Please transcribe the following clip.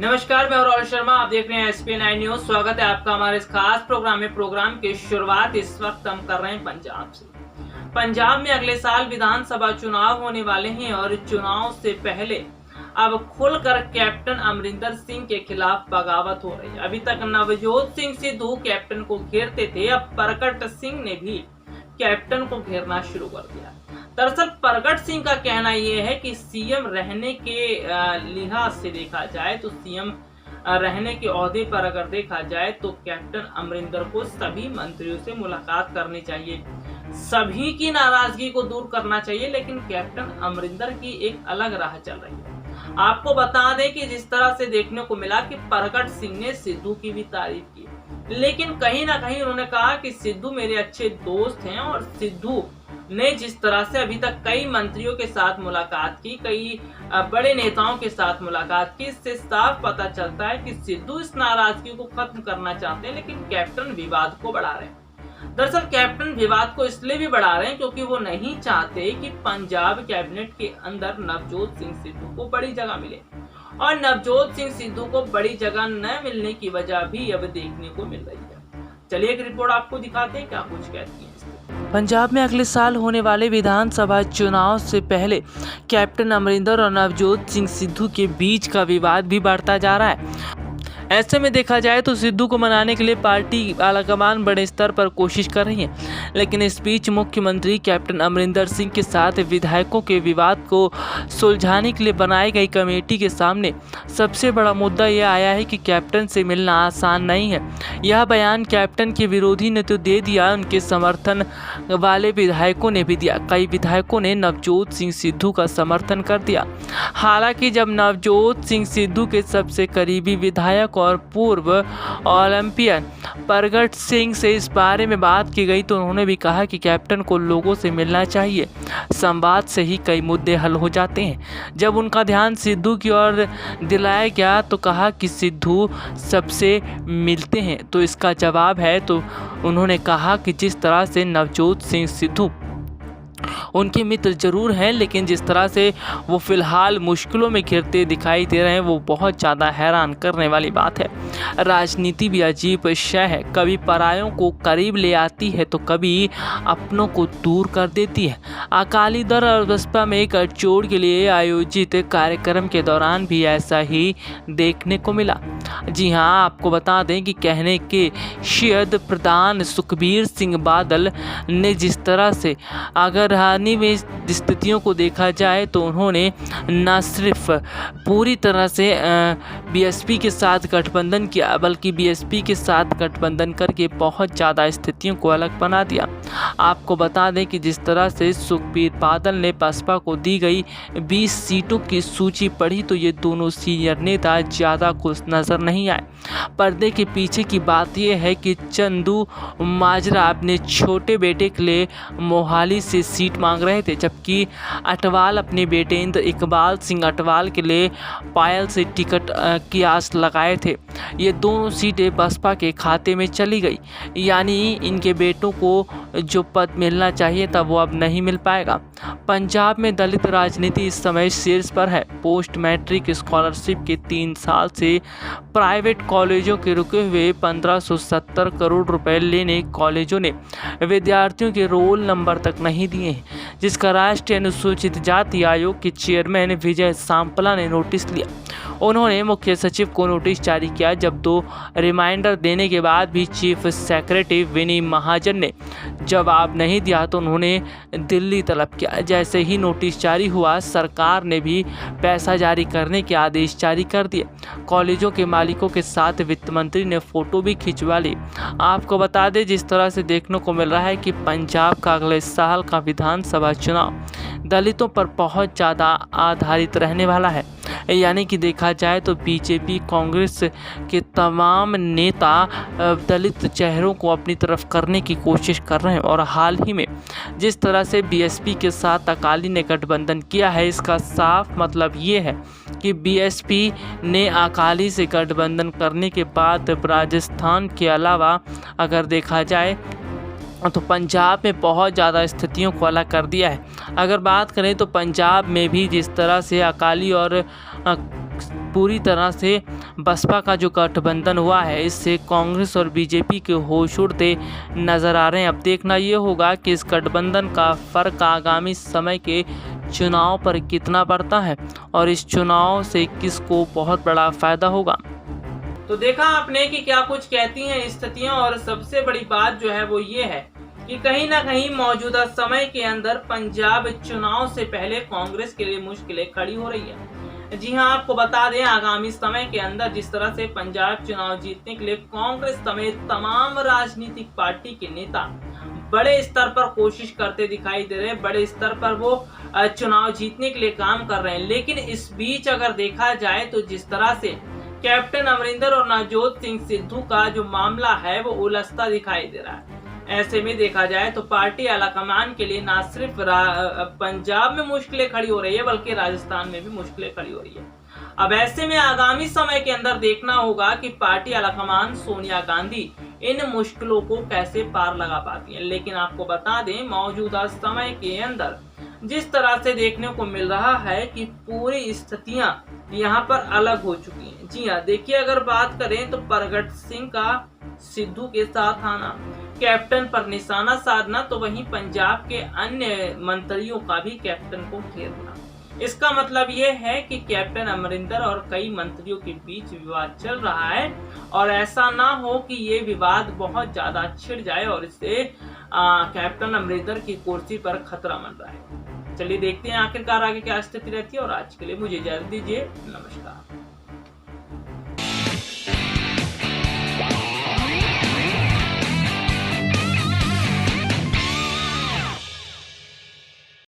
नमस्कार, मैं और शर्मा, आप देख रहे हैं SP9 न्यूज। स्वागत है आपका हमारे इस खास प्रोग्राम में। प्रोग्राम की शुरुआत इस वक्त हम कर रहे हैं पंजाब से। पंजाब में अगले साल विधानसभा चुनाव होने वाले हैं और चुनाव से पहले अब खुलकर कैप्टन अमरिंदर सिंह के खिलाफ बगावत हो रही है। अभी तक नवजोत सिंह सिद्धू कैप्टन को घेरते थे, अब प्रगट सिंह ने भी कैप्टन को घेरना शुरू कर दिया। दरअसल प्रगट सिंह का कहना यह है कि सीएम रहने के लिहाज से देखा जाए तो सीएम रहने के ओहदे पर अगर देखा जाए तो कैप्टन अमरिंदर को सभी मंत्रियों से मुलाकात करनी चाहिए, सभी की नाराजगी को दूर करना चाहिए, लेकिन कैप्टन अमरिंदर की एक अलग राह चल रही है। आपको बता दें कि जिस तरह से देखने को मिला कि प्रगट सिंह ने सिद्धू की भी तारीफ की, लेकिन कहीं ना कहीं उन्होंने कहा कि सिद्धू मेरे अच्छे दोस्त हैं और सिद्धू ने जिस तरह से अभी तक कई मंत्रियों के साथ मुलाकात की, कई बड़े नेताओं के साथ मुलाकात की, इससे साफ पता चलता है कि सिद्धू इस नाराजगी को खत्म करना चाहते हैं, लेकिन कैप्टन विवाद को बढ़ा रहे हैं। दरअसल कैप्टन विवाद को इसलिए भी बढ़ा रहे हैं क्योंकि वो नहीं चाहते कि पंजाब कैबिनेट के अंदर नवजोत सिंह सिद्धू को बड़ी जगह मिले, और नवजोत सिंह सिद्धू को बड़ी जगह न मिलने की वजह भी अब देखने को मिल रही है। चलिए एक रिपोर्ट आपको दिखाते हैं क्या कुछ कहती है। पंजाब में अगले साल होने वाले विधानसभा चुनाव से पहले कैप्टन अमरिंदर और नवजोत सिंह सिद्धू के बीच का विवाद भी बढ़ता जा रहा है। ऐसे में देखा जाए तो सिद्धू को मनाने के लिए पार्टी आलाकमान बड़े स्तर पर कोशिश कर रही है, लेकिन इस बीच मुख्यमंत्री कैप्टन अमरिंदर सिंह के साथ विधायकों के विवाद को सुलझाने के लिए बनाई गई कमेटी के सामने सबसे बड़ा मुद्दा यह आया है कि कैप्टन से मिलना आसान नहीं है। यह बयान कैप्टन के विरोधी ने तो दे दिया, उनके समर्थन वाले विधायकों ने भी दिया। कई विधायकों ने नवजोत सिंह सिद्धू का समर्थन कर दिया। हालांकि जब नवजोत सिंह सिद्धू के सबसे करीबी विधायक और पूर्व ओलंपियन प्रगट सिंह से इस बारे में बात की गई तो उन्होंने भी कहा कि कैप्टन को लोगों से मिलना चाहिए, संवाद से ही कई मुद्दे हल हो जाते हैं। जब उनका ध्यान सिद्धू की ओर दिलाया गया तो कहा कि सिद्धू सबसे मिलते हैं, तो इसका जवाब है तो उन्होंने कहा कि जिस तरह से नवजोत सिंह सिद्धू उनके मित्र जरूर हैं, लेकिन जिस तरह से वो फिलहाल मुश्किलों में घिरते दिखाई दे रहे हैं वो बहुत ज़्यादा हैरान करने वाली बात है। राजनीति भी अजीब शय है, कभी परायों को करीब ले आती है तो कभी अपनों को दूर कर देती है। अकाली दल और बसपा में गठजोड़ के लिए आयोजित कार्यक्रम के दौरान भी ऐसा ही देखने को मिला। जी हाँ, आपको बता दें कि कहने के शहीद प्रधान सुखबीर सिंह बादल ने जिस तरह से अगर हानि में स्थितियों को देखा जाए तो उन्होंने न सिर्फ पूरी तरह से बीएसपी के साथ गठबंधन किया, बल्कि बीएसपी के साथ गठबंधन करके बहुत ज़्यादा स्थितियों को अलग बना दिया। आपको बता दें कि जिस तरह से सुखबीर बादल ने बसपा को दी गई 20 सीटों की सूची पढ़ी तो ये दोनों सीनियर नेता ज़्यादा खुश नजर नहीं आए। पर्दे के पीछे की बात यह है कि चंदू माजरा अपने छोटे बेटे के लिए मोहाली से सीट मांग रहे थे, जबकि अटवाल अपने बेटे इकबाल सिंह अटवाल के लिए पायल से टिकट की आस लगाए थे। ये दोनों सीटें बसपा के खाते में चली गई, यानी इनके बेटों को जो पद मिलना चाहिए था वो अब नहीं मिल पाएगा। पंजाब में दलित राजनीति इस समय शीर्ष पर है। पोस्ट मैट्रिक स्कॉलरशिप के 3 साल से प्राइवेट कॉलेजों के रुके हुए 1570 करोड़ रुपए लेने कॉलेजों ने विद्यार्थियों के रोल नंबर तक नहीं दिए हैं, जिसका राष्ट्रीय अनुसूचित जाति आयोग के चेयरमैन विजय सांपला ने नोटिस लिया। उन्होंने मुख्य सचिव को नोटिस जारी किया। जब 2 रिमाइंडर देने के बाद भी चीफ सेक्रेटरी विनी महाजन ने जवाब नहीं दिया तो उन्होंने दिल्ली तलब किया। जैसे ही नोटिस जारी हुआ, सरकार ने भी पैसा जारी करने के आदेश जारी कर दिए। कॉलेजों के मालिकों के साथ वित्त मंत्री ने फोटो भी खिंचवा ली। आपको बता दें, जिस तरह से देखने को मिल रहा है कि पंजाब का अगले साल का विधानसभा चुनाव दलितों पर बहुत ज़्यादा आधारित रहने वाला है। यानी कि देखा जाए तो बीजेपी कांग्रेस के तमाम नेता दलित चेहरों को अपनी तरफ करने की कोशिश कर रहे हैं, और हाल ही में जिस तरह से बीएसपी के साथ अकाली ने गठबंधन किया है, इसका साफ मतलब ये है कि बीएसपी ने अकाली से गठबंधन करने के बाद राजस्थान के अलावा अगर देखा जाए तो पंजाब में बहुत ज़्यादा स्थितियों को अलग कर दिया है। अगर बात करें तो पंजाब में भी जिस तरह से अकाली और पूरी तरह से बसपा का जो गठबंधन हुआ है इससे कांग्रेस और बीजेपी के होश उड़ते नजर आ रहे हैं। अब देखना ये होगा कि इस गठबंधन का फर्क आगामी समय के चुनाव पर कितना पड़ता है और इस चुनाव से किसको बहुत बड़ा फायदा होगा। तो देखा आपने कि क्या कुछ कहती हैं स्थितियां, और सबसे बड़ी बात जो है वो ये है कि कहीं ना कहीं मौजूदा समय के अंदर पंजाब चुनाव से पहले कांग्रेस के लिए मुश्किलें खड़ी हो रही है। जी हां, आपको बता दें आगामी समय के अंदर जिस तरह से पंजाब चुनाव जीतने के लिए कांग्रेस समेत तमाम राजनीतिक पार्टी के नेता बड़े स्तर पर कोशिश करते दिखाई दे रहे हैं, बड़े स्तर पर वो चुनाव जीतने के लिए काम कर रहे हैं। लेकिन इस बीच अगर देखा जाए तो जिस तरह से कैप्टन अमरिंदर और नवजोत सिंह सिद्धू का जो मामला है वो उलझता दिखाई दे रहा है। ऐसे में देखा जाए तो पार्टी आलाकमान के लिए न सिर्फ पंजाब में मुश्किलें खड़ी हो रही है बल्कि राजस्थान में भी मुश्किलें खड़ी हो रही है। अब ऐसे में आगामी समय के अंदर देखना होगा कि पार्टी आलाकमान सोनिया गांधी इन मुश्किलों को कैसे पार लगा पाती है। लेकिन आपको बता दें मौजूदा समय के अंदर जिस तरह से देखने को मिल रहा है कि पूरी स्थितियां यहाँ पर अलग हो चुकी हैं। जी हाँ, देखिए अगर बात करें तो प्रगट सिंह का सिद्धू के साथ आना, कैप्टन पर निशाना साधना, तो वहीं पंजाब के अन्य मंत्रियों का भी कैप्टन को घेरना। इसका मतलब ये है कि कैप्टन अमरिंदर और कई मंत्रियों के बीच विवाद चल रहा है और ऐसा ना हो कि ये विवाद बहुत ज्यादा छिड़ जाए और इससे कैप्टन अमरिंदर की कुर्सी पर खतरा बन रहा है। चलिए देखते हैं आखिरकार आगे क्या स्थिति रहती है और आज के लिए मुझे इजाजत दीजिए। नमस्कार।